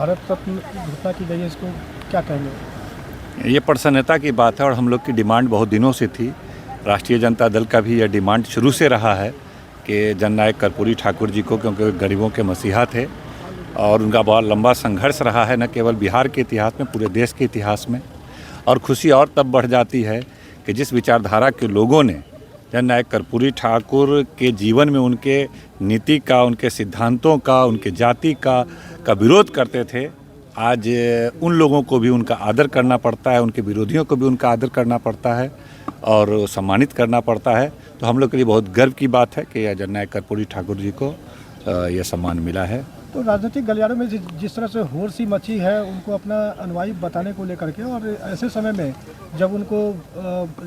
भारत रत्न घोषणा की गई है, इसको क्या कहेंगे? ये प्रसन्नता की बात है और हम लोग की डिमांड बहुत दिनों से थी। राष्ट्रीय जनता दल का भी यह डिमांड शुरू से रहा है कि जननायक कर्पूरी ठाकुर जी को, क्योंकि वे गरीबों के मसीहा थे और उनका बहुत लंबा संघर्ष रहा है, न केवल बिहार के इतिहास में, पूरे देश के इतिहास में। और खुशी और तब बढ़ जाती है कि जिस विचारधारा के लोगों ने जननायक कर्पूरी ठाकुर के जीवन में उनके नीति का, उनके सिद्धांतों का, उनके जाति का विरोध करते थे, आज उन लोगों को भी उनका आदर करना पड़ता है, उनके विरोधियों को भी उनका आदर करना पड़ता है और सम्मानित करना पड़ता है। तो हम लोग के लिए बहुत गर्व की बात है कि जननायक कर्पूरी ठाकुर जी को यह सम्मान मिला है। तो राजनीतिक गलियारों में जिस तरह से होड़ सी मची है उनको अपना अनुयायी बताने को लेकर के, और ऐसे समय में जब उनको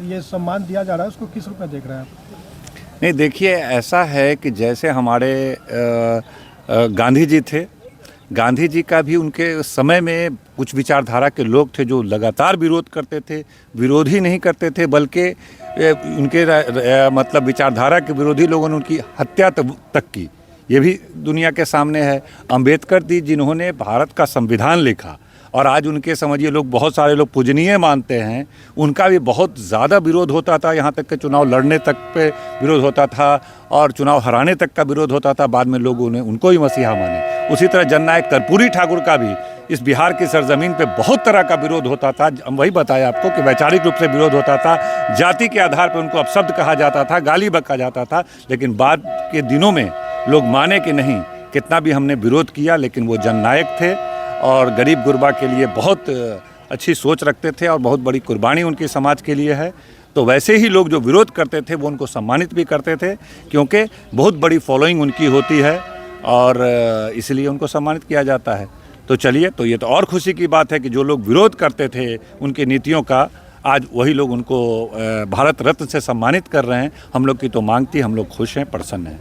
ये सम्मान दिया जा रहा है, उसको किस रूप में देख रहे हैं आप? नहीं, देखिए, ऐसा है कि जैसे हमारे गांधी जी थे, गांधी जी का भी उनके समय में कुछ विचारधारा के लोग थे जो लगातार विरोध करते थे। विरोध ही नहीं करते थे बल्कि उनके मतलब विचारधारा के विरोधी लोगों ने उनकी हत्या तक की। ये भी दुनिया के सामने है। अंबेडकर जी जिन्होंने भारत का संविधान लिखा और आज उनके समझिए लोग, बहुत सारे लोग पूजनीय मानते हैं, उनका भी बहुत ज़्यादा विरोध होता था। यहाँ तक कि चुनाव लड़ने तक पे विरोध होता था और चुनाव हराने तक का विरोध होता था। बाद में लोगों ने उनको ही मसीहा माने। उसी तरह जननायक कर्पूरी ठाकुर का भी इस बिहार की सरजमीन पे बहुत तरह का विरोध होता था। हम वही बताया आपको कि वैचारिक रूप से विरोध होता था, जाति के आधार पर उनको अपशब्द कहा जाता था, गाली बका जाता था। लेकिन बाद के दिनों में लोग माने कि नहीं, कितना भी हमने विरोध किया लेकिन वो जननायक थे और गरीब गुरबा के लिए बहुत अच्छी सोच रखते थे और बहुत बड़ी कुर्बानी उनकी समाज के लिए है। तो वैसे ही लोग जो विरोध करते थे वो उनको सम्मानित भी करते थे, क्योंकि बहुत बड़ी फॉलोइंग उनकी होती है और इसलिए उनको सम्मानित किया जाता है। तो चलिए, तो ये तो और खुशी की बात है कि जो लोग विरोध करते थे उनकी नीतियों का, आज वही लोग उनको भारत रत्न से सम्मानित कर रहे हैं। हम लोग की तो मांग थी, हम लोग खुश हैं, प्रसन्न हैं।